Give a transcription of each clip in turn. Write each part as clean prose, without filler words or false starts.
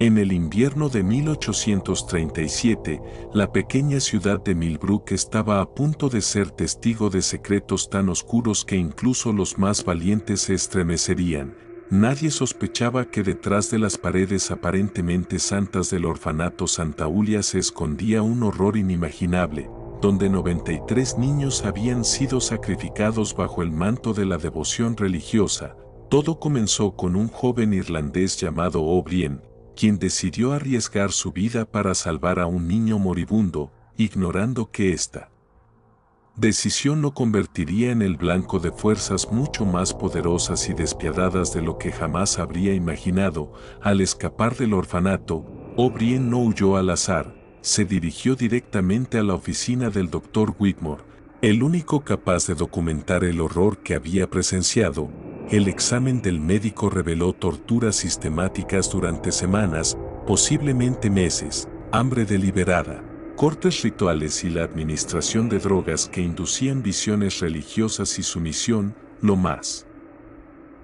En el invierno de 1837, la pequeña ciudad de Millbrook estaba a punto de ser testigo de secretos tan oscuros que incluso los más valientes se estremecerían. Nadie sospechaba que detrás de las paredes aparentemente santas del orfanato Santa Julia se escondía un horror inimaginable, donde 93 niños habían sido sacrificados bajo el manto de la devoción religiosa. Todo comenzó con un joven irlandés llamado O'Brien, quien decidió arriesgar su vida para salvar a un niño moribundo, ignorando que esta decisión lo convertiría en el blanco de fuerzas mucho más poderosas y despiadadas de lo que jamás habría imaginado. Al escapar del orfanato, O'Brien no huyó al azar, se dirigió directamente a la oficina del Dr. Whitmore, el único capaz de documentar el horror que había presenciado. El examen del médico reveló torturas sistemáticas durante semanas, posiblemente meses, hambre deliberada, cortes rituales y la administración de drogas que inducían visiones religiosas y sumisión. Lo más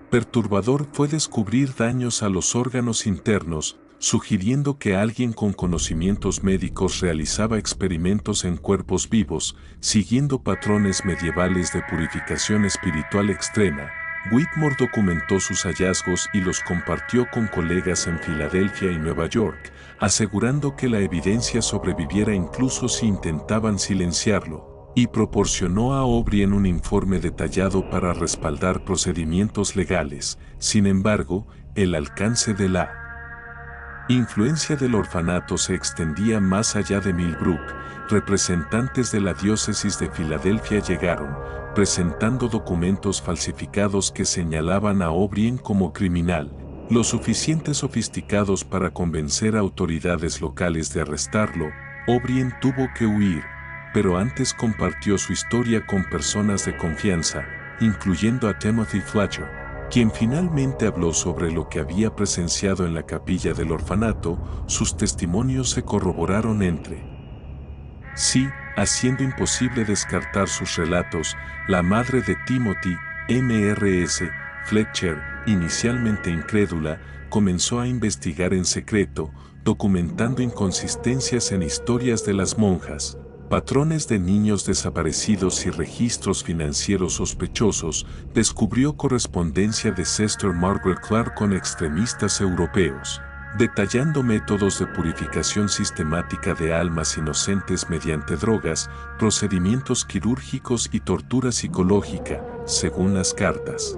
perturbador fue descubrir daños a los órganos internos, sugiriendo que alguien con conocimientos médicos realizaba experimentos en cuerpos vivos, siguiendo patrones medievales de purificación espiritual extrema. Whitmore documentó sus hallazgos y los compartió con colegas en Filadelfia y Nueva York, asegurando que la evidencia sobreviviera incluso si intentaban silenciarlo, y proporcionó a O'Brien un informe detallado para respaldar procedimientos legales. Sin embargo, el alcance de la influencia del orfanato se extendía más allá de Millbrook. Representantes de la diócesis de Filadelfia llegaron, presentando documentos falsificados que señalaban a O'Brien como criminal, lo suficiente sofisticados para convencer a autoridades locales de arrestarlo. O'Brien tuvo que huir, pero antes compartió su historia con personas de confianza, incluyendo a Timothy Fletcher, quien finalmente habló sobre lo que había presenciado en la capilla del orfanato. Sus testimonios se corroboraron entre sí, haciendo imposible descartar sus relatos. La madre de Timothy, Mrs. Fletcher, inicialmente incrédula, comenzó a investigar en secreto, documentando inconsistencias en historias de las monjas, patrones de niños desaparecidos y registros financieros sospechosos. Descubrió correspondencia de Sister Margaret Clark con extremistas europeos, detallando métodos de purificación sistemática de almas inocentes mediante drogas, procedimientos quirúrgicos y tortura psicológica. Según las cartas,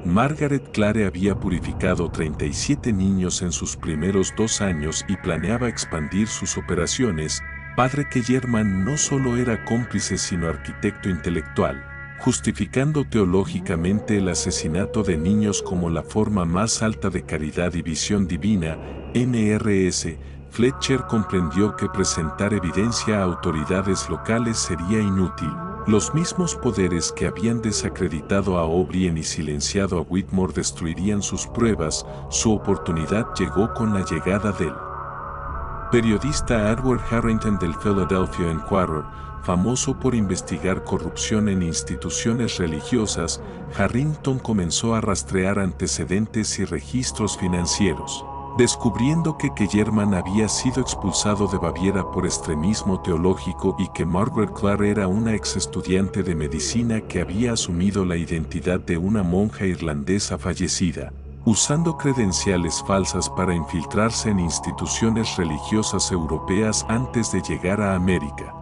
Margaret Clare había purificado 37 niños en sus primeros 2 años y planeaba expandir sus operaciones. Padre Kellerman no solo era cómplice sino arquitecto intelectual, justificando teológicamente el asesinato de niños como la forma más alta de caridad y visión divina. Mrs. Fletcher comprendió que presentar evidencia a autoridades locales sería inútil. Los mismos poderes que habían desacreditado a O'Brien y silenciado a Whitmore destruirían sus pruebas. Su oportunidad llegó con la llegada del periodista Edward Harrington del Philadelphia Inquirer, famoso por investigar corrupción en instituciones religiosas. Harrington comenzó a rastrear antecedentes y registros financieros, descubriendo que Kellerman había sido expulsado de Baviera por extremismo teológico y que Margaret Clark era una ex estudiante de medicina que había asumido la identidad de una monja irlandesa fallecida, usando credenciales falsas para infiltrarse en instituciones religiosas europeas antes de llegar a América.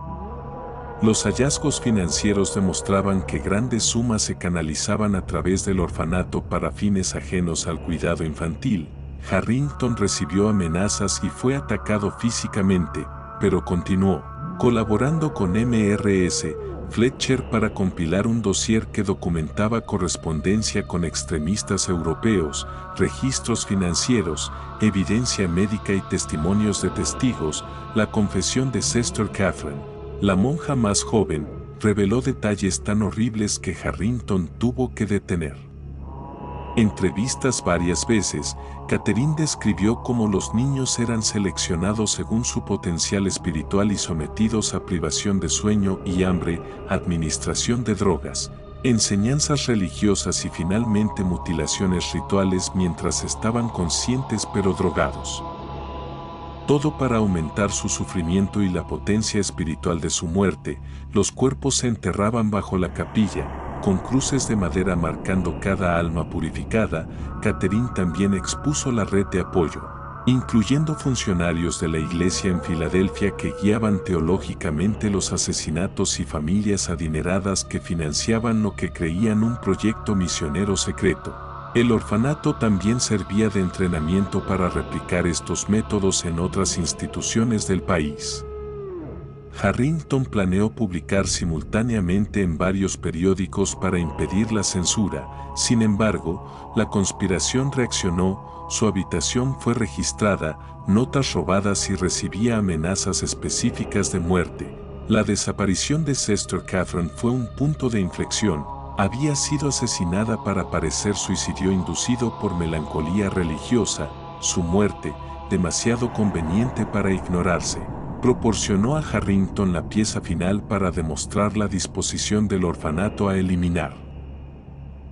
Los hallazgos financieros demostraban que grandes sumas se canalizaban a través del orfanato para fines ajenos al cuidado infantil. Harrington recibió amenazas y fue atacado físicamente, pero continuó colaborando con Mrs. Fletcher para compilar un dossier que documentaba correspondencia con extremistas europeos, registros financieros, evidencia médica y testimonios de testigos. La confesión de Sister Catherine, la monja más joven, reveló detalles tan horribles que Harrington tuvo que detener entrevistas varias veces. Catherine describió cómo los niños eran seleccionados según su potencial espiritual y sometidos a privación de sueño y hambre, administración de drogas, enseñanzas religiosas y finalmente mutilaciones rituales mientras estaban conscientes pero drogados. Todo para aumentar su sufrimiento y la potencia espiritual de su muerte. Los cuerpos se enterraban bajo la capilla, con cruces de madera marcando cada alma purificada. Catherine también expuso la red de apoyo, incluyendo funcionarios de la iglesia en Filadelfia que guiaban teológicamente los asesinatos y familias adineradas que financiaban lo que creían un proyecto misionero secreto. El orfanato también servía de entrenamiento para replicar estos métodos en otras instituciones del país. Harrington planeó publicar simultáneamente en varios periódicos para impedir la censura. Sin embargo, la conspiración reaccionó, su habitación fue registrada, notas robadas y recibía amenazas específicas de muerte. La desaparición de Sister Catherine fue un punto de inflexión. Había sido asesinada para parecer suicidio inducido por melancolía religiosa. Su muerte, demasiado conveniente para ignorarse, proporcionó a Harrington la pieza final para demostrar la disposición del orfanato a eliminar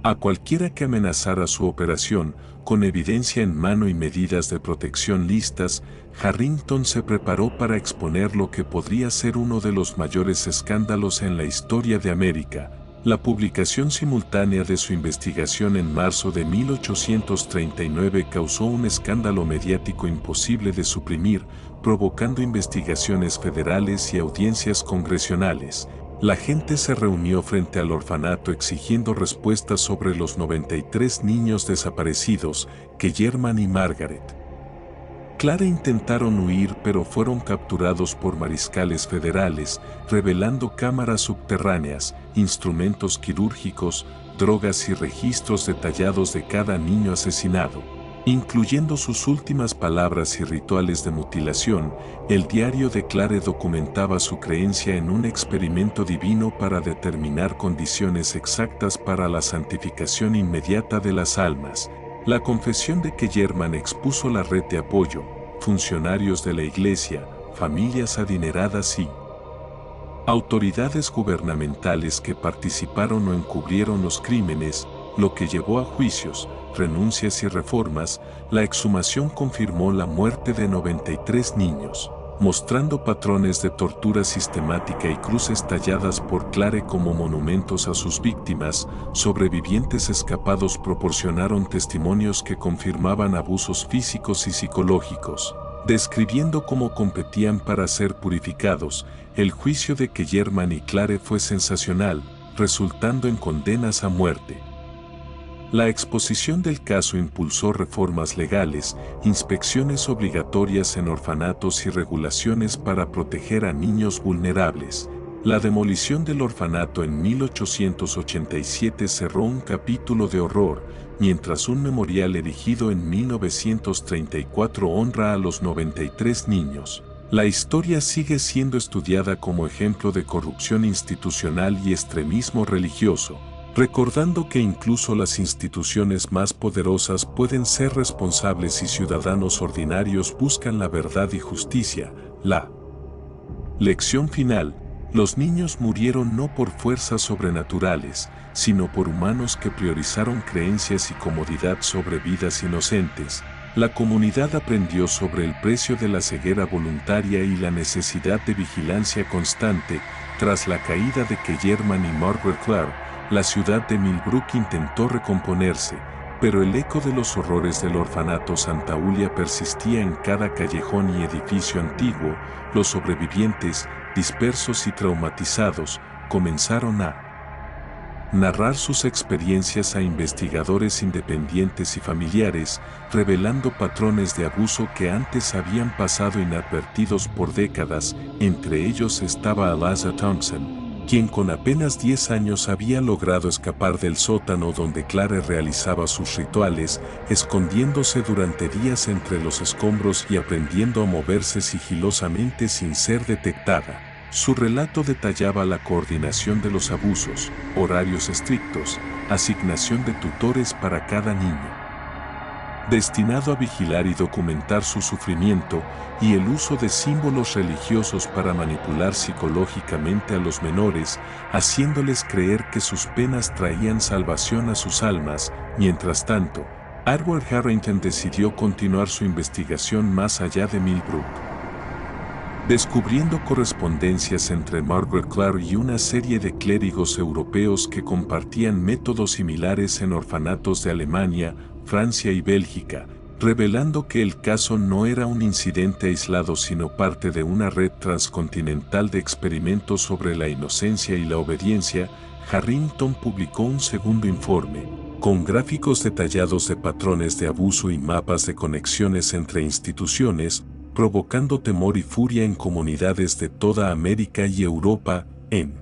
a cualquiera que amenazara su operación. Con evidencia en mano y medidas de protección listas, Harrington se preparó para exponer lo que podría ser uno de los mayores escándalos en la historia de América. La publicación simultánea de su investigación en marzo de 1839 causó un escándalo mediático imposible de suprimir, provocando investigaciones federales y audiencias congresionales. La gente se reunió frente al orfanato exigiendo respuestas sobre los 93 niños desaparecidos que German y Margaret Clare intentaron huir, pero fueron capturados por mariscales federales, revelando cámaras subterráneas, instrumentos quirúrgicos, drogas y registros detallados de cada niño asesinado, incluyendo sus últimas palabras y rituales de mutilación. El diario de Clare documentaba su creencia en un experimento divino para determinar condiciones exactas para la santificación inmediata de las almas. La confesión de que German expuso la red de apoyo, funcionarios de la iglesia, familias adineradas y autoridades gubernamentales que participaron o encubrieron los crímenes, lo que llevó a juicios, renuncias y reformas. La exhumación confirmó la muerte de 93 niños, mostrando patrones de tortura sistemática y cruces talladas por Clare como monumentos a sus víctimas. Sobrevivientes escapados proporcionaron testimonios que confirmaban abusos físicos y psicológicos, describiendo cómo competían para ser purificados. El juicio de que German y Clare fue sensacional, resultando en condenas a muerte. La exposición del caso impulsó reformas legales, inspecciones obligatorias en orfanatos y regulaciones para proteger a niños vulnerables. La demolición del orfanato en 1887 cerró un capítulo de horror, mientras un memorial erigido en 1934 honra a los 93 niños. La historia sigue siendo estudiada como ejemplo de corrupción institucional y extremismo religioso, recordando que incluso las instituciones más poderosas pueden ser responsables si ciudadanos ordinarios buscan la verdad y justicia. La lección final: los niños murieron no por fuerzas sobrenaturales, sino por humanos que priorizaron creencias y comodidad sobre vidas inocentes. La comunidad aprendió sobre el precio de la ceguera voluntaria y la necesidad de vigilancia constante. Tras la caída de German y Margaret Clare, la ciudad de Millbrook intentó recomponerse, pero el eco de los horrores del orfanato Santa Julia persistía en cada callejón y edificio antiguo. Los sobrevivientes, dispersos y traumatizados, comenzaron a narrar sus experiencias a investigadores independientes y familiares, revelando patrones de abuso que antes habían pasado inadvertidos por décadas. Entre ellos estaba Eliza Thompson, quien con apenas 10 años había logrado escapar del sótano donde Clare realizaba sus rituales, escondiéndose durante días entre los escombros y aprendiendo a moverse sigilosamente sin ser detectada. Su relato detallaba la coordinación de los abusos, horarios estrictos, asignación de tutores para cada niño, destinado a vigilar y documentar su sufrimiento, y el uso de símbolos religiosos para manipular psicológicamente a los menores, haciéndoles creer que sus penas traían salvación a sus almas. Mientras tanto, Edward Harrington decidió continuar su investigación más allá de Millbrook, descubriendo correspondencias entre Margaret Clark y una serie de clérigos europeos que compartían métodos similares en orfanatos de Alemania, Francia y Bélgica, revelando que el caso no era un incidente aislado sino parte de una red transcontinental de experimentos sobre la inocencia y la obediencia. Harrington publicó un segundo informe, con gráficos detallados de patrones de abuso y mapas de conexiones entre instituciones, provocando temor y furia en comunidades de toda América y Europa. En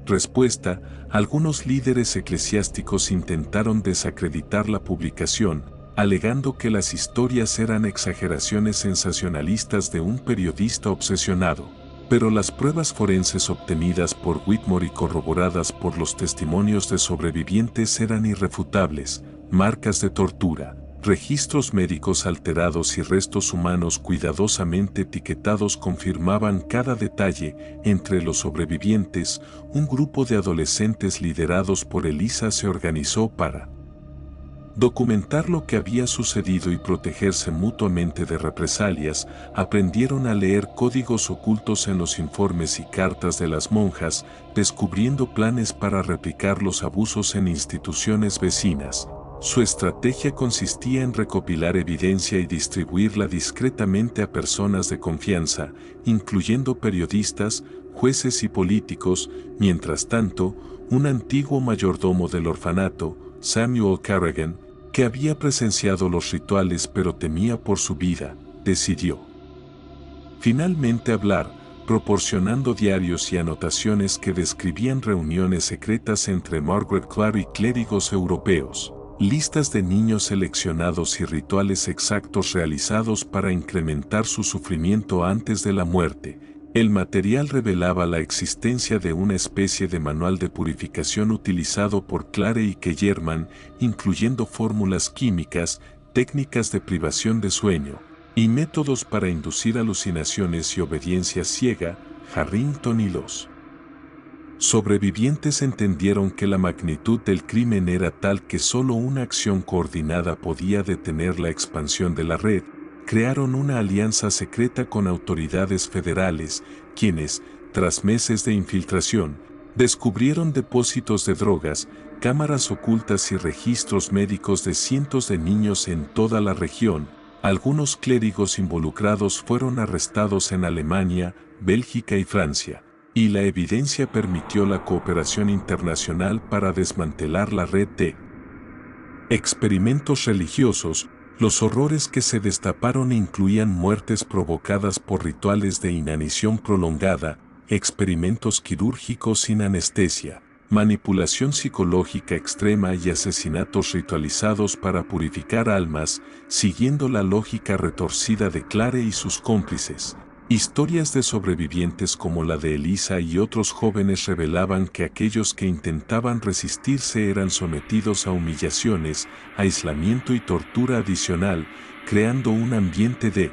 respuesta, algunos líderes eclesiásticos intentaron desacreditar la publicación, alegando que las historias eran exageraciones sensacionalistas de un periodista obsesionado. Pero las pruebas forenses obtenidas por Whitmore y corroboradas por los testimonios de sobrevivientes eran irrefutables: marcas de tortura, registros médicos alterados y restos humanos cuidadosamente etiquetados confirmaban cada detalle. Entre los sobrevivientes, un grupo de adolescentes liderados por Elisa se organizó para documentar lo que había sucedido y protegerse mutuamente de represalias. Aprendieron a leer códigos ocultos en los informes y cartas de las monjas, descubriendo planes para replicar los abusos en instituciones vecinas. Su estrategia consistía en recopilar evidencia y distribuirla discretamente a personas de confianza, incluyendo periodistas, jueces y políticos. Mientras tanto, un antiguo mayordomo del orfanato, Samuel Carrigan, que había presenciado los rituales pero temía por su vida, decidió finalmente hablar, proporcionando diarios y anotaciones que describían reuniones secretas entre Margaret Clark y clérigos europeos, listas de niños seleccionados y rituales exactos realizados para incrementar su sufrimiento antes de la muerte. El material revelaba la existencia de una especie de manual de purificación utilizado por Clare y Kellerman, incluyendo fórmulas químicas, técnicas de privación de sueño y métodos para inducir alucinaciones y obediencia ciega. Harrington y los sobrevivientes entendieron que la magnitud del crimen era tal que solo una acción coordinada podía detener la expansión de la red. Crearon una alianza secreta con autoridades federales, quienes, tras meses de infiltración, descubrieron depósitos de drogas, cámaras ocultas y registros médicos de cientos de niños en toda la región. Algunos clérigos involucrados fueron arrestados en Alemania, Bélgica y Francia, y la evidencia permitió la cooperación internacional para desmantelar la red de experimentos religiosos. Los horrores que se destaparon incluían muertes provocadas por rituales de inanición prolongada, experimentos quirúrgicos sin anestesia, manipulación psicológica extrema y asesinatos ritualizados para purificar almas, siguiendo la lógica retorcida de Clare y sus cómplices. Historias de sobrevivientes como la de Elisa y otros jóvenes revelaban que aquellos que intentaban resistirse eran sometidos a humillaciones, aislamiento y tortura adicional, creando un ambiente de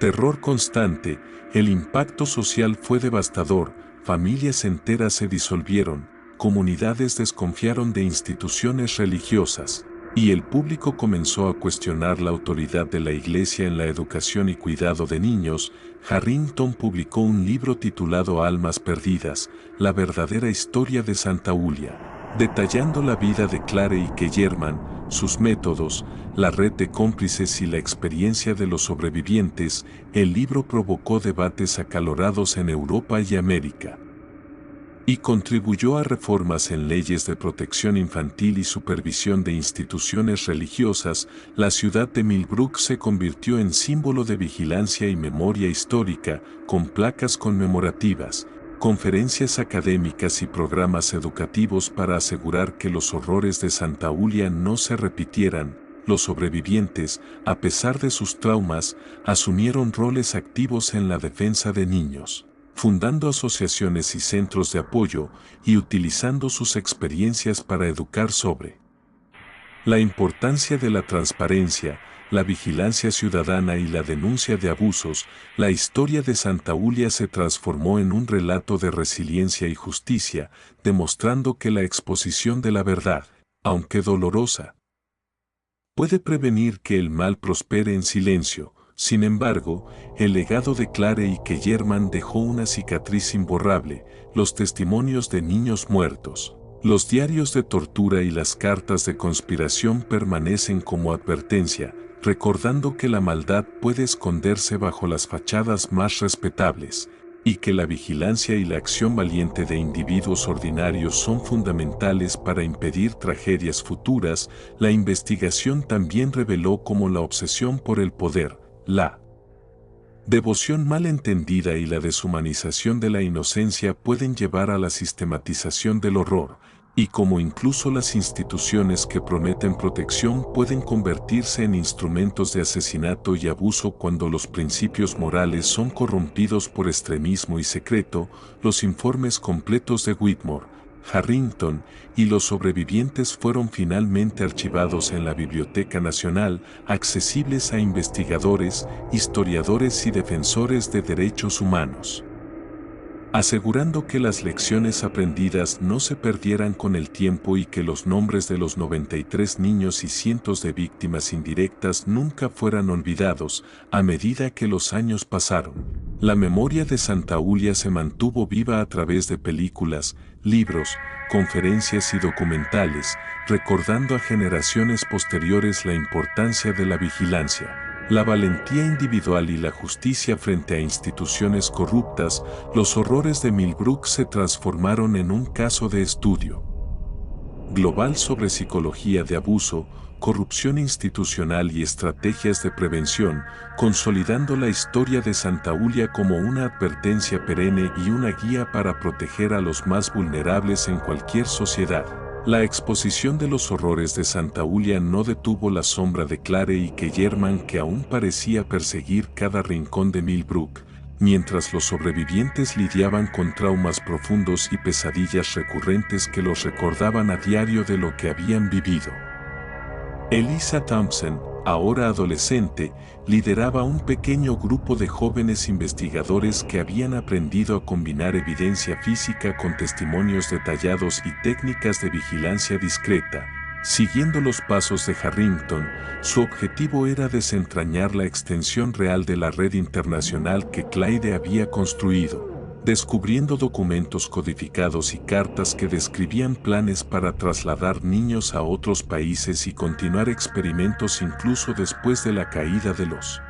terror constante. El impacto social fue devastador, familias enteras se disolvieron, comunidades desconfiaron de instituciones religiosas, y el público comenzó a cuestionar la autoridad de la Iglesia en la educación y cuidado de niños. Harrington publicó un libro titulado Almas Perdidas, la verdadera historia de Santa Julia, detallando la vida de Clare y Kellerman, sus métodos, la red de cómplices y la experiencia de los sobrevivientes. El libro provocó debates acalorados en Europa y América, y contribuyó a reformas en leyes de protección infantil y supervisión de instituciones religiosas. La ciudad de Millbrook se convirtió en símbolo de vigilancia y memoria histórica, con placas conmemorativas, conferencias académicas y programas educativos para asegurar que los horrores de Santa Julia no se repitieran. Los sobrevivientes, a pesar de sus traumas, asumieron roles activos en la defensa de niños, fundando asociaciones y centros de apoyo y utilizando sus experiencias para educar sobre La importancia de la transparencia, la vigilancia ciudadana y la denuncia de abusos, la historia de Santa Ulia se transformó en un relato de resiliencia y justicia, demostrando que la exposición de la verdad, aunque dolorosa, puede prevenir que el mal prospere en silencio. Sin embargo, el legado de Clare y Kellerman dejó una cicatriz imborrable: los testimonios de niños muertos, los diarios de tortura y las cartas de conspiración permanecen como advertencia, recordando que la maldad puede esconderse bajo las fachadas más respetables, y que la vigilancia y la acción valiente de individuos ordinarios son fundamentales para impedir tragedias futuras. La investigación también reveló cómo la obsesión por el poder, la devoción mal entendida y la deshumanización de la inocencia pueden llevar a la sistematización del horror, y cómo incluso las instituciones que prometen protección pueden convertirse en instrumentos de asesinato y abuso cuando los principios morales son corrompidos por extremismo y secreto. Los informes completos de Whitmore, Harrington y los sobrevivientes fueron finalmente archivados en la Biblioteca Nacional, accesibles a investigadores, historiadores y defensores de derechos humanos, asegurando que las lecciones aprendidas no se perdieran con el tiempo y que los nombres de los 93 niños y cientos de víctimas indirectas nunca fueran olvidados. A medida que los años pasaron, la memoria de Santa Ulia se mantuvo viva a través de películas, libros, conferencias y documentales, recordando a generaciones posteriores la importancia de la vigilancia, la valentía individual y la justicia frente a instituciones corruptas. Los horrores de Millbrook se transformaron en un caso de estudio global sobre psicología de abuso, corrupción institucional y estrategias de prevención, consolidando la historia de Santa Ulia como una advertencia perenne y una guía para proteger a los más vulnerables en cualquier sociedad. La exposición de los horrores de Santa Ulia no detuvo la sombra de Clare y Kellerman, que aún parecía perseguir cada rincón de Millbrook, mientras los sobrevivientes lidiaban con traumas profundos y pesadillas recurrentes que los recordaban a diario de lo que habían vivido. Eliza Thompson, ahora adolescente, lideraba un pequeño grupo de jóvenes investigadores que habían aprendido a combinar evidencia física con testimonios detallados y técnicas de vigilancia discreta. Siguiendo los pasos de Harrington, su objetivo era desentrañar la extensión real de la red internacional que Clare había construido, descubriendo documentos codificados y cartas que describían planes para trasladar niños a otros países y continuar experimentos incluso después de la caída de los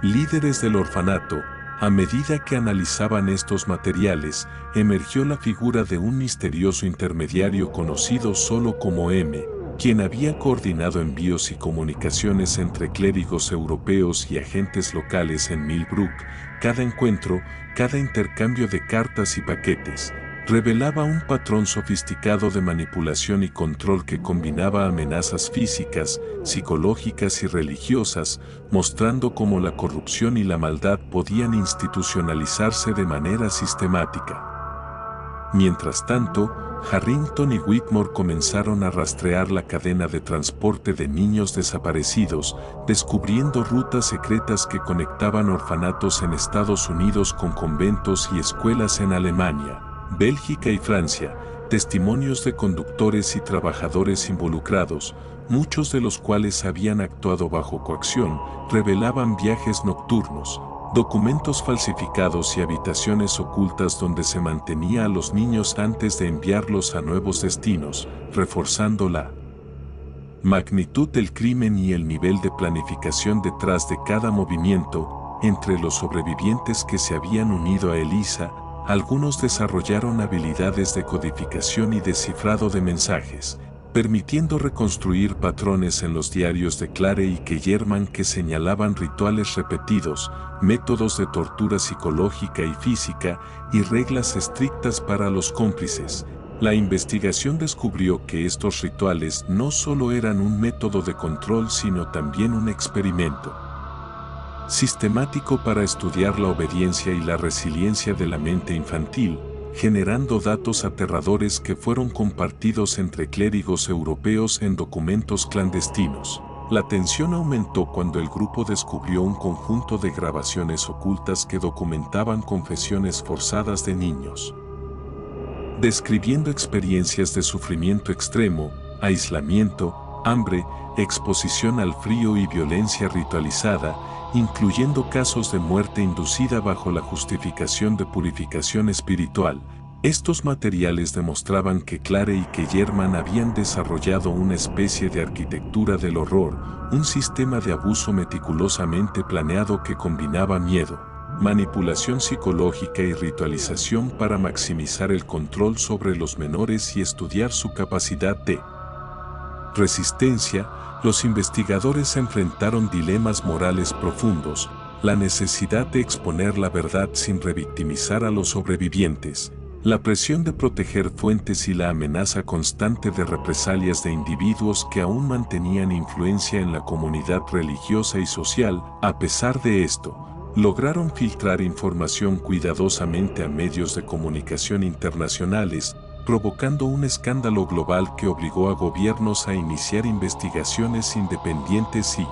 líderes del orfanato. A medida que analizaban estos materiales, emergió la figura de un misterioso intermediario conocido solo como M, quien había coordinado envíos y comunicaciones entre clérigos europeos y agentes locales en Millbrook. Cada encuentro, cada intercambio de cartas y paquetes, revelaba un patrón sofisticado de manipulación y control que combinaba amenazas físicas, psicológicas y religiosas, mostrando cómo la corrupción y la maldad podían institucionalizarse de manera sistemática. Mientras tanto, Harrington y Whitmore comenzaron a rastrear la cadena de transporte de niños desaparecidos, descubriendo rutas secretas que conectaban orfanatos en Estados Unidos con conventos y escuelas en Alemania, Bélgica y Francia. Testimonios de conductores y trabajadores involucrados, muchos de los cuales habían actuado bajo coacción, revelaban viajes nocturnos, documentos falsificados y habitaciones ocultas donde se mantenía a los niños antes de enviarlos a nuevos destinos, reforzando la magnitud del crimen y el nivel de planificación detrás de cada movimiento. Entre los sobrevivientes que se habían unido a Eliza, algunos desarrollaron habilidades de codificación y descifrado de mensajes, permitiendo reconstruir patrones en los diarios de Clare y Kellerman que señalaban rituales repetidos, métodos de tortura psicológica y física, y reglas estrictas para los cómplices. La investigación descubrió que estos rituales no solo eran un método de control sino también un experimento sistemático para estudiar la obediencia y la resiliencia de la mente infantil. generando datos aterradores que fueron compartidos entre clérigos europeos en documentos clandestinos. La tensión aumentó cuando el grupo descubrió un conjunto de grabaciones ocultas que documentaban confesiones forzadas de niños, describiendo experiencias de sufrimiento extremo, aislamiento, hambre, exposición al frío y violencia ritualizada, incluyendo casos de muerte inducida bajo la justificación de purificación espiritual. Estos materiales demostraban que Clare y que German habían desarrollado una especie de arquitectura del horror, un sistema de abuso meticulosamente planeado que combinaba miedo, manipulación psicológica y ritualización para maximizar el control sobre los menores y estudiar su capacidad de resistencia. Los investigadores enfrentaron dilemas morales profundos, la necesidad de exponer la verdad sin revictimizar a los sobrevivientes, la presión de proteger fuentes y la amenaza constante de represalias de individuos que aún mantenían influencia en la comunidad religiosa y social. A pesar de esto, lograron filtrar información cuidadosamente a medios de comunicación internacionales, provocando un escándalo global que obligó a gobiernos a iniciar investigaciones independientes y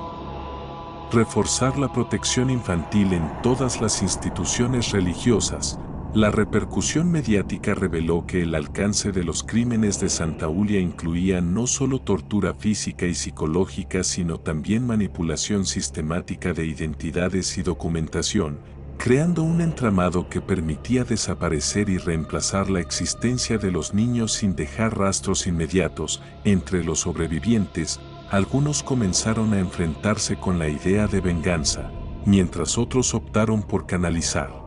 reforzar la protección infantil en todas las instituciones religiosas. La repercusión mediática reveló que el alcance de los crímenes de Santa Julia incluía no solo tortura física y psicológica, sino también manipulación sistemática de identidades y documentación, creando un entramado que permitía desaparecer y reemplazar la existencia de los niños sin dejar rastros inmediatos. Entre los sobrevivientes, algunos comenzaron a enfrentarse con la idea de venganza, mientras otros optaron por canalizar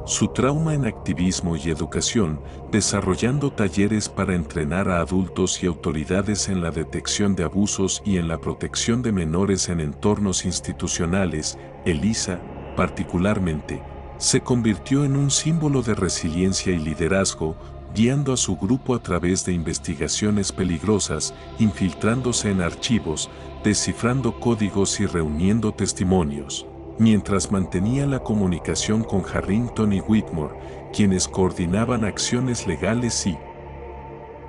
su trauma en activismo y educación, desarrollando talleres para entrenar a adultos y autoridades en la detección de abusos y en la protección de menores en entornos institucionales. Elisa, particularmente, se convirtió en un símbolo de resiliencia y liderazgo, guiando a su grupo a través de investigaciones peligrosas, infiltrándose en archivos, descifrando códigos y reuniendo testimonios, mientras mantenía la comunicación con Harrington y Whitmore, quienes coordinaban acciones legales y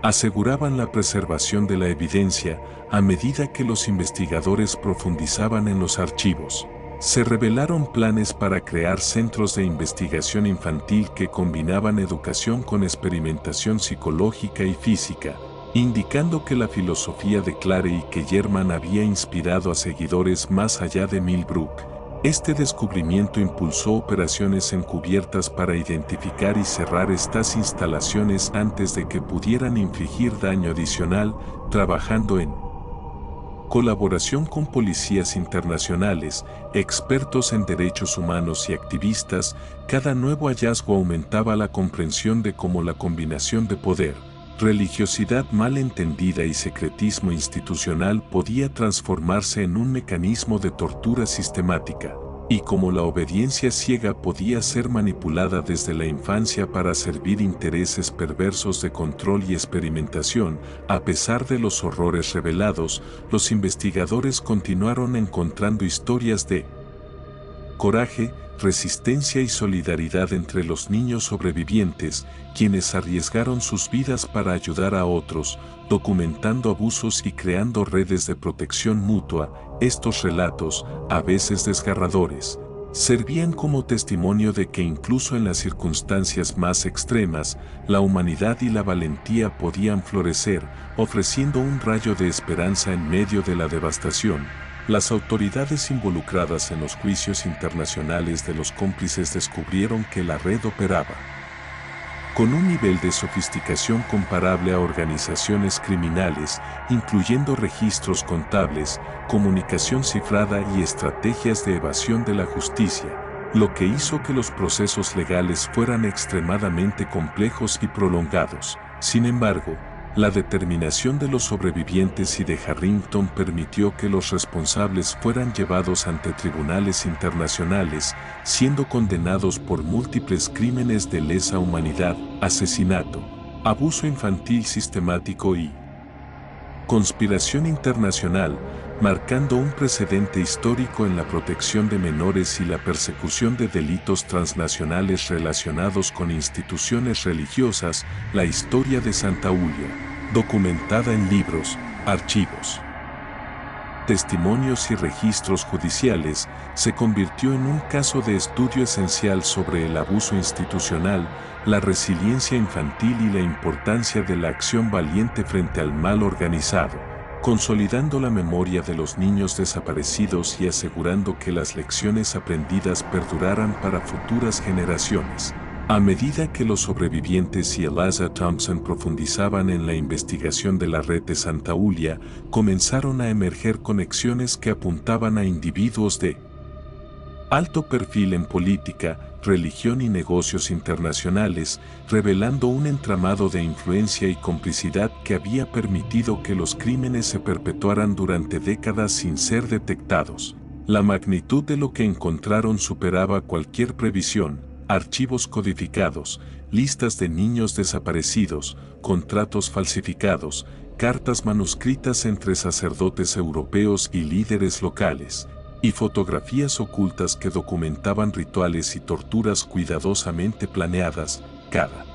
aseguraban la preservación de la evidencia. A medida que los investigadores profundizaban en los archivos, se revelaron planes para crear centros de investigación infantil que combinaban educación con experimentación psicológica y física, indicando que la filosofía de Clare y que German había inspirado a seguidores más allá de Millbrook. Este descubrimiento impulsó operaciones encubiertas para identificar y cerrar estas instalaciones antes de que pudieran infligir daño adicional, trabajando en colaboración con policías internacionales, expertos en derechos humanos y activistas. Cada nuevo hallazgo aumentaba la comprensión de cómo la combinación de poder, religiosidad mal entendida y secretismo institucional podía transformarse en un mecanismo de tortura sistemática, y cómo la obediencia ciega podía ser manipulada desde la infancia para servir intereses perversos de control y experimentación. A pesar de los horrores revelados, los investigadores continuaron encontrando historias de coraje, resistencia y solidaridad entre los niños sobrevivientes, quienes arriesgaron sus vidas para ayudar a otros, documentando abusos y creando redes de protección mutua. Estos relatos, a veces desgarradores, servían como testimonio de que incluso en las circunstancias más extremas, la humanidad y la valentía podían florecer, ofreciendo un rayo de esperanza en medio de la devastación. Las autoridades involucradas en los juicios internacionales de los cómplices descubrieron que la red operaba con un nivel de sofisticación comparable a organizaciones criminales, incluyendo registros contables, comunicación cifrada y estrategias de evasión de la justicia, lo que hizo que los procesos legales fueran extremadamente complejos y prolongados. Sin embargo, la determinación de los sobrevivientes y de Harrington permitió que los responsables fueran llevados ante tribunales internacionales, siendo condenados por múltiples crímenes de lesa humanidad, asesinato, abuso infantil sistemático y conspiración internacional. marcando un precedente histórico en la protección de menores y la persecución de delitos transnacionales relacionados con instituciones religiosas. La historia de Santa Ulia, documentada en libros, archivos, testimonios y registros judiciales, se convirtió en un caso de estudio esencial sobre el abuso institucional, la resiliencia infantil y la importancia de la acción valiente frente al mal organizado, consolidando la memoria de los niños desaparecidos y asegurando que las lecciones aprendidas perduraran para futuras generaciones. A medida que los sobrevivientes y Eliza Thompson profundizaban en la investigación de la red de Santa Ulia, comenzaron a emerger conexiones que apuntaban a individuos de alto perfil en política, religión y negocios internacionales, revelando un entramado de influencia y complicidad que había permitido que los crímenes se perpetuaran durante décadas sin ser detectados. La magnitud de lo que encontraron superaba cualquier previsión. Archivos codificados, listas de niños desaparecidos, contratos falsificados, cartas manuscritas entre sacerdotes europeos y líderes locales, y fotografías ocultas que documentaban rituales y torturas cuidadosamente planeadas. Cada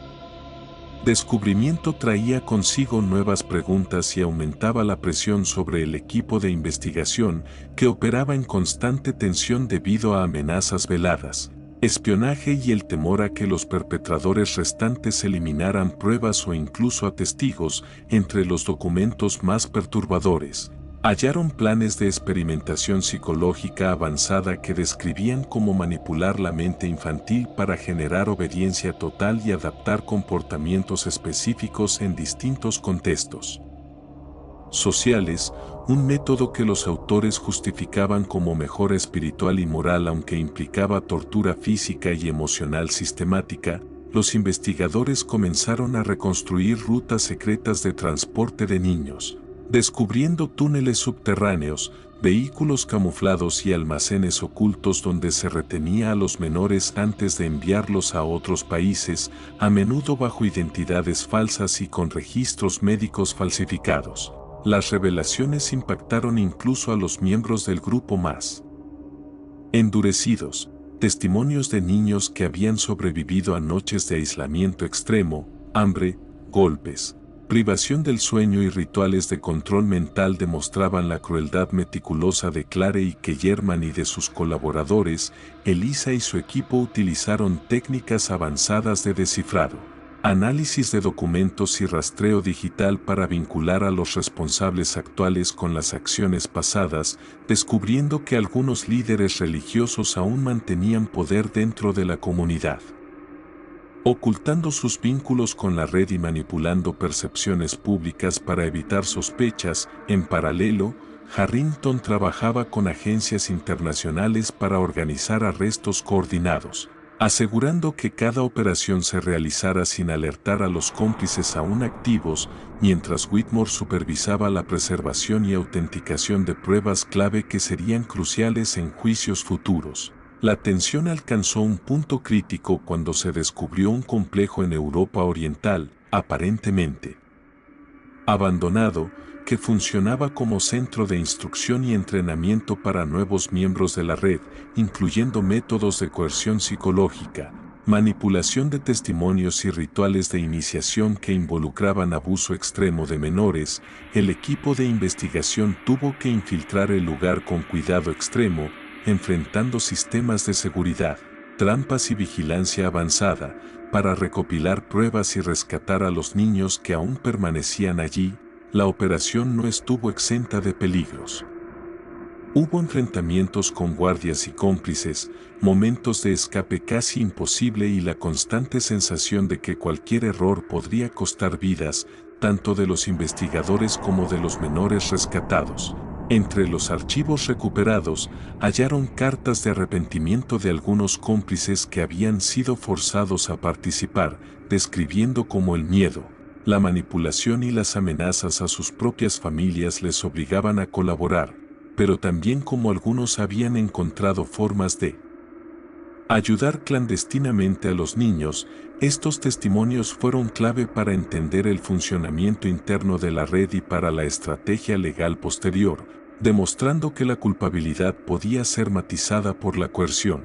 descubrimiento traía consigo nuevas preguntas y aumentaba la presión sobre el equipo de investigación, que operaba en constante tensión debido a amenazas veladas, espionaje y el temor a que los perpetradores restantes eliminaran pruebas o incluso a testigos. Entre los documentos más perturbadores, hallaron planes de experimentación psicológica avanzada que describían cómo manipular la mente infantil para generar obediencia total y adaptar comportamientos específicos en distintos contextos sociales, un método que los autores justificaban como mejora espiritual y moral aunque implicaba tortura física y emocional sistemática. Los investigadores comenzaron a reconstruir rutas secretas de transporte de niños, descubriendo túneles subterráneos, vehículos camuflados y almacenes ocultos donde se retenía a los menores antes de enviarlos a otros países, a menudo bajo identidades falsas y con registros médicos falsificados. Las revelaciones impactaron incluso a los miembros del grupo más endurecidos, testimonios de niños que habían sobrevivido a noches de aislamiento extremo, hambre, golpes, privación del sueño y rituales de control mental demostraban la crueldad meticulosa de Clare y que German y de sus colaboradores. Eliza y su equipo utilizaron técnicas avanzadas de descifrado, análisis de documentos y rastreo digital para vincular a los responsables actuales con las acciones pasadas, descubriendo que algunos líderes religiosos aún mantenían poder dentro de la comunidad, ocultando sus vínculos con la red y manipulando percepciones públicas para evitar sospechas. En paralelo, Harrington trabajaba con agencias internacionales para organizar arrestos coordinados, asegurando que cada operación se realizara sin alertar a los cómplices aún activos, mientras Whitmore supervisaba la preservación y autenticación de pruebas clave que serían cruciales en juicios futuros. La tensión alcanzó un punto crítico cuando se descubrió un complejo en Europa Oriental, aparentemente abandonado, que funcionaba como centro de instrucción y entrenamiento para nuevos miembros de la red, incluyendo métodos de coerción psicológica, manipulación de testimonios y rituales de iniciación que involucraban abuso extremo de menores. El equipo de investigación tuvo que infiltrar el lugar con cuidado extremo, enfrentando sistemas de seguridad, trampas y vigilancia avanzada, para recopilar pruebas y rescatar a los niños que aún permanecían allí. La operación no estuvo exenta de peligros. Hubo enfrentamientos con guardias y cómplices, momentos de escape casi imposible y la constante sensación de que cualquier error podría costar vidas, tanto de los investigadores como de los menores rescatados. Entre los archivos recuperados, hallaron cartas de arrepentimiento de algunos cómplices que habían sido forzados a participar, describiendo cómo el miedo, la manipulación y las amenazas a sus propias familias les obligaban a colaborar, pero también cómo algunos habían encontrado formas de ayudar clandestinamente a los niños. Estos testimonios fueron clave para entender el funcionamiento interno de la red y para la estrategia legal posterior, demostrando que la culpabilidad podía ser matizada por la coerción,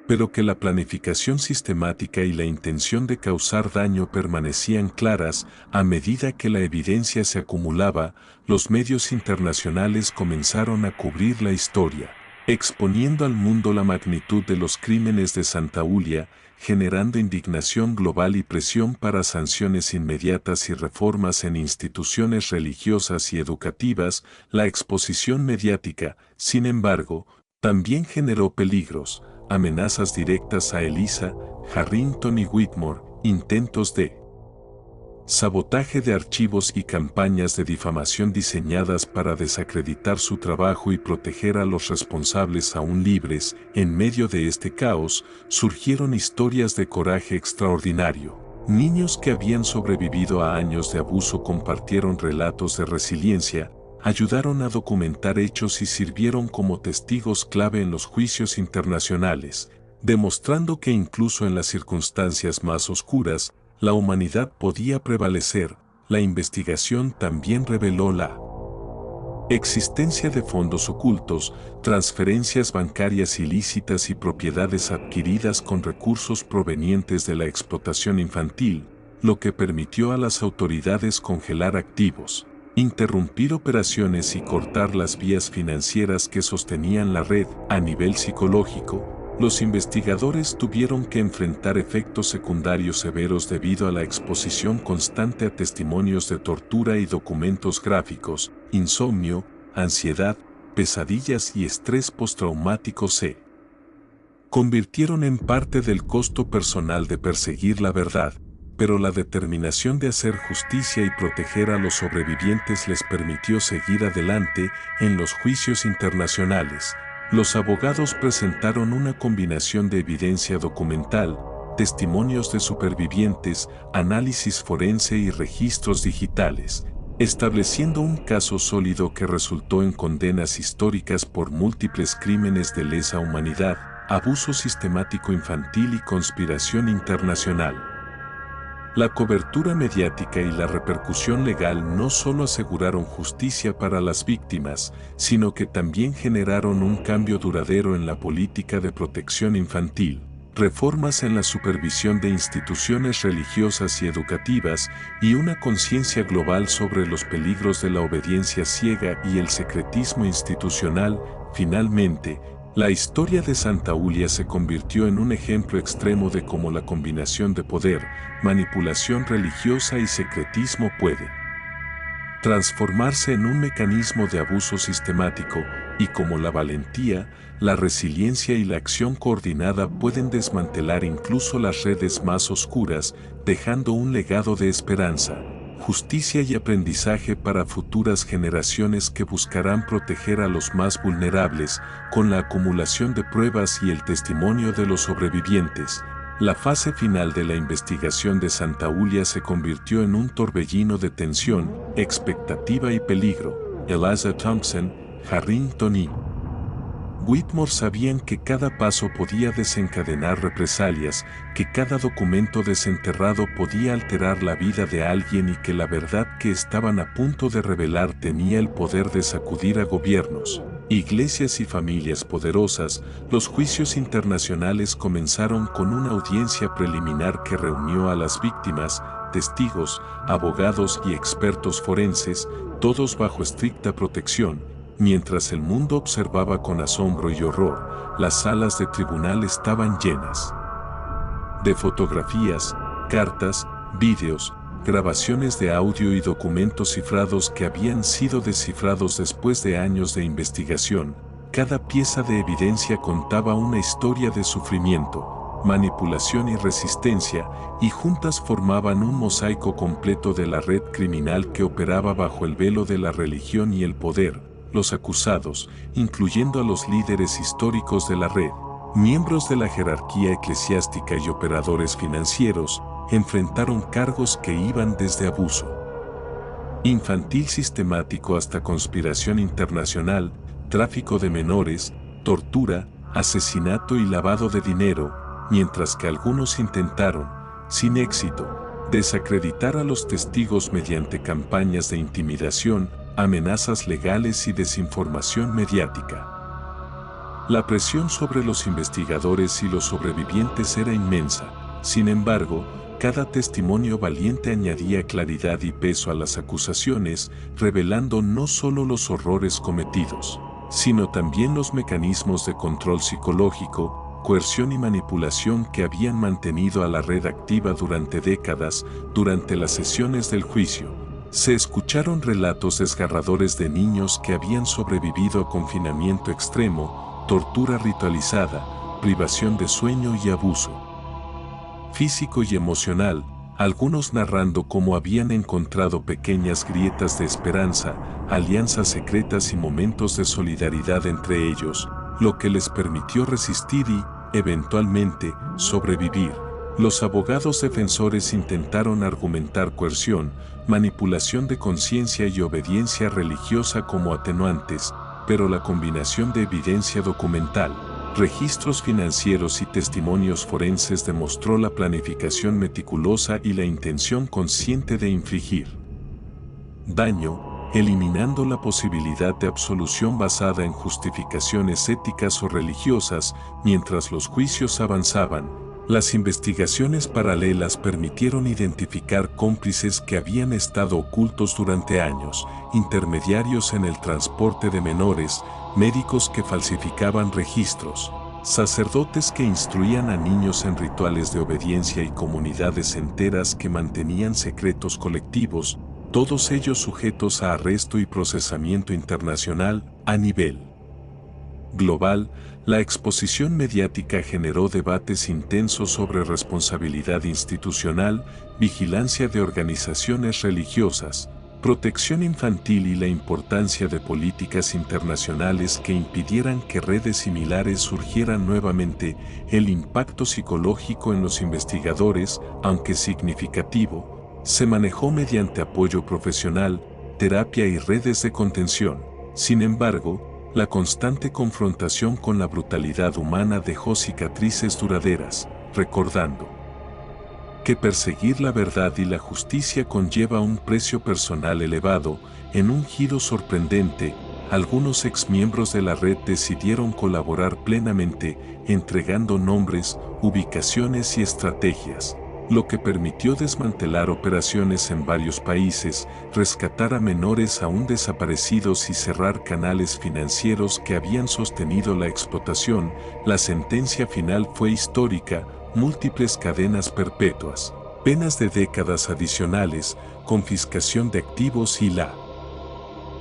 pero que la planificación sistemática y la intención de causar daño permanecían claras. A medida que la evidencia se acumulaba, los medios internacionales comenzaron a cubrir la historia, exponiendo al mundo la magnitud de los crímenes de Santaulia, generando indignación global y presión para sanciones inmediatas y reformas en instituciones religiosas y educativas. La exposición mediática, sin embargo, también generó peligros, amenazas directas a Eliza, Harrington y Whitmore, intentos de sabotaje de archivos y campañas de difamación diseñadas para desacreditar su trabajo y proteger a los responsables aún libres. En medio de este caos, surgieron historias de coraje extraordinario. Niños que habían sobrevivido a años de abuso compartieron relatos de resiliencia, ayudaron a documentar hechos y sirvieron como testigos clave en los juicios internacionales, demostrando que incluso en las circunstancias más oscuras, la humanidad podía prevalecer. La investigación también reveló la existencia de fondos ocultos, transferencias bancarias ilícitas y propiedades adquiridas con recursos provenientes de la explotación infantil, lo que permitió a las autoridades congelar activos, interrumpir operaciones y cortar las vías financieras que sostenían la red. A nivel psicológico, los investigadores tuvieron que enfrentar efectos secundarios severos debido a la exposición constante a testimonios de tortura y documentos gráficos. Insomnio, ansiedad, pesadillas y estrés postraumático se convirtieron en parte del costo personal de perseguir la verdad, pero la determinación de hacer justicia y proteger a los sobrevivientes les permitió seguir adelante. En los juicios internacionales, los abogados presentaron una combinación de evidencia documental, testimonios de supervivientes, análisis forense y registros digitales, estableciendo un caso sólido que resultó en condenas históricas por múltiples crímenes de lesa humanidad, abuso sistemático infantil y conspiración internacional. La cobertura mediática y la repercusión legal no solo aseguraron justicia para las víctimas, sino que también generaron un cambio duradero en la política de protección infantil, reformas en la supervisión de instituciones religiosas y educativas, y una conciencia global sobre los peligros de la obediencia ciega y el secretismo institucional. Finalmente, la historia de Santaulia se convirtió en un ejemplo extremo de cómo la combinación de poder, manipulación religiosa y secretismo puede transformarse en un mecanismo de abuso sistemático, y cómo la valentía, la resiliencia y la acción coordinada pueden desmantelar incluso las redes más oscuras, dejando un legado de esperanza, justicia y aprendizaje para futuras generaciones que buscarán proteger a los más vulnerables. Con la acumulación de pruebas y el testimonio de los sobrevivientes, la fase final de la investigación de Santaulia se convirtió en un torbellino de tensión, expectativa y peligro. Eliza Thompson, Harrington y Whitmore sabían que cada paso podía desencadenar represalias, que cada documento desenterrado podía alterar la vida de alguien y que la verdad que estaban a punto de revelar tenía el poder de sacudir a gobiernos, iglesias y familias poderosas. Los juicios internacionales comenzaron con una audiencia preliminar que reunió a las víctimas, testigos, abogados y expertos forenses, todos bajo estricta protección. Mientras el mundo observaba con asombro y horror, las salas de tribunal estaban llenas de fotografías, cartas, vídeos, grabaciones de audio y documentos cifrados que habían sido descifrados después de años de investigación. Cada pieza de evidencia contaba una historia de sufrimiento, manipulación y resistencia, y juntas formaban un mosaico completo de la red criminal que operaba bajo el velo de la religión y el poder. Los acusados, incluyendo a los líderes históricos de la red, miembros de la jerarquía eclesiástica y operadores financieros, enfrentaron cargos que iban desde abuso infantil sistemático hasta conspiración internacional, tráfico de menores, tortura, asesinato y lavado de dinero, mientras que algunos intentaron, sin éxito, desacreditar a los testigos mediante campañas de intimidación. amenazas legales y desinformación mediática. La presión sobre los investigadores y los sobrevivientes era inmensa. Sin embargo, cada testimonio valiente añadía claridad y peso a las acusaciones, revelando no solo los horrores cometidos, sino también los mecanismos de control psicológico, coerción y manipulación que habían mantenido a la red activa durante décadas. Durante las sesiones del juicio, se escucharon relatos desgarradores de niños que habían sobrevivido a confinamiento extremo, tortura ritualizada, privación de sueño y abuso físico y emocional, algunos narrando cómo habían encontrado pequeñas grietas de esperanza, alianzas secretas y momentos de solidaridad entre ellos, lo que les permitió resistir y, eventualmente, sobrevivir. Los abogados defensores intentaron argumentar coerción, manipulación de conciencia y obediencia religiosa como atenuantes, pero la combinación de evidencia documental, registros financieros y testimonios forenses demostró la planificación meticulosa y la intención consciente de infligir daño, eliminando la posibilidad de absolución basada en justificaciones éticas o religiosas. Mientras los juicios avanzaban, las investigaciones paralelas permitieron identificar cómplices que habían estado ocultos durante años, intermediarios en el transporte de menores, médicos que falsificaban registros, sacerdotes que instruían a niños en rituales de obediencia y comunidades enteras que mantenían secretos colectivos, todos ellos sujetos a arresto y procesamiento internacional. A nivel global, la exposición mediática generó debates intensos sobre responsabilidad institucional, vigilancia de organizaciones religiosas, protección infantil y la importancia de políticas internacionales que impidieran que redes similares surgieran nuevamente. El impacto psicológico en los investigadores, aunque significativo, se manejó mediante apoyo profesional, terapia y redes de contención. Sin embargo, la constante confrontación con la brutalidad humana dejó cicatrices duraderas, recordando que perseguir la verdad y la justicia conlleva un precio personal elevado. En un giro sorprendente, algunos exmiembros de la red decidieron colaborar plenamente, entregando nombres, ubicaciones y estrategias, lo que permitió desmantelar operaciones en varios países, rescatar a menores aún desaparecidos y cerrar canales financieros que habían sostenido la explotación. La sentencia final fue histórica: múltiples cadenas perpetuas, penas de décadas adicionales, confiscación de activos y la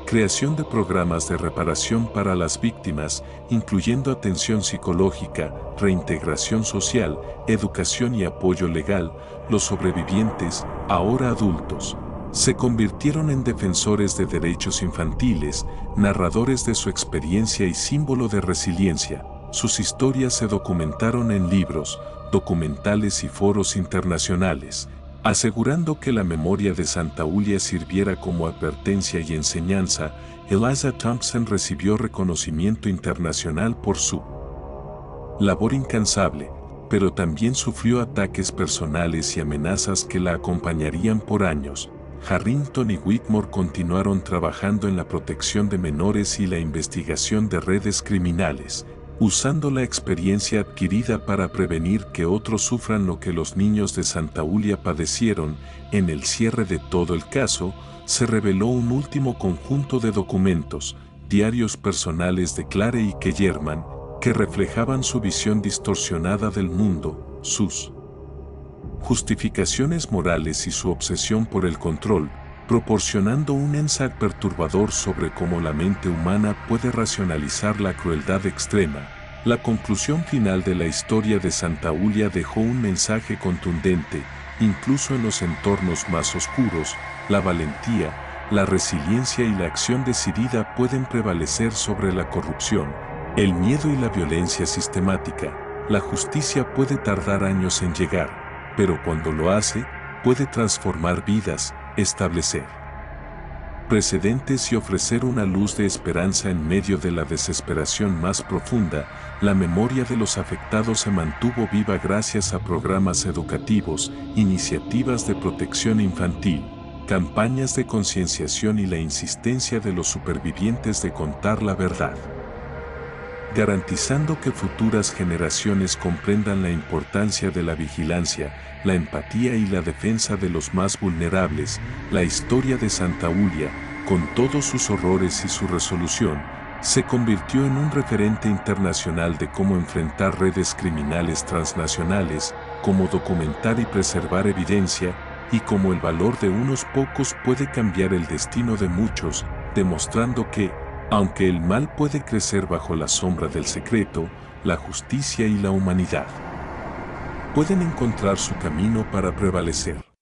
creación de programas de reparación para las víctimas, incluyendo atención psicológica, reintegración social, educación y apoyo legal. Los sobrevivientes, ahora adultos, se convirtieron en defensores de derechos infantiles, narradores de su experiencia y símbolo de resiliencia. Sus historias se documentaron en libros, documentales y foros internacionales, asegurando que la memoria de Santa Julia sirviera como advertencia y enseñanza. Eliza Thompson recibió reconocimiento internacional por su labor incansable, pero también sufrió ataques personales y amenazas que la acompañarían por años. Harrington y Whitmore continuaron trabajando en la protección de menores y la investigación de redes criminales, usando la experiencia adquirida para prevenir que otros sufran lo que los niños de Santa Julia padecieron. En el cierre de todo el caso, se reveló un último conjunto de documentos, diarios personales de Clare y Kellerman, que reflejaban su visión distorsionada del mundo, sus justificaciones morales y su obsesión por el control, proporcionando un ensayo perturbador sobre cómo la mente humana puede racionalizar la crueldad extrema. La conclusión final de la historia de Santa Julia dejó un mensaje contundente: incluso en los entornos más oscuros, la valentía, la resiliencia y la acción decidida pueden prevalecer sobre la corrupción, el miedo y la violencia sistemática. La justicia puede tardar años en llegar, pero cuando lo hace, puede transformar vidas, establecer precedentes y ofrecer una luz de esperanza en medio de la desesperación más profunda. La memoria de los afectados se mantuvo viva gracias a programas educativos, iniciativas de protección infantil, campañas de concienciación y la insistencia de los supervivientes de contar la verdad, garantizando que futuras generaciones comprendan la importancia de la vigilancia, la empatía y la defensa de los más vulnerables. La historia de Santa Ulia, con todos sus horrores y su resolución, se convirtió en un referente internacional de cómo enfrentar redes criminales transnacionales, cómo documentar y preservar evidencia, y cómo el valor de unos pocos puede cambiar el destino de muchos, demostrando que, aunque el mal puede crecer bajo la sombra del secreto, la justicia y la humanidad pueden encontrar su camino para prevalecer.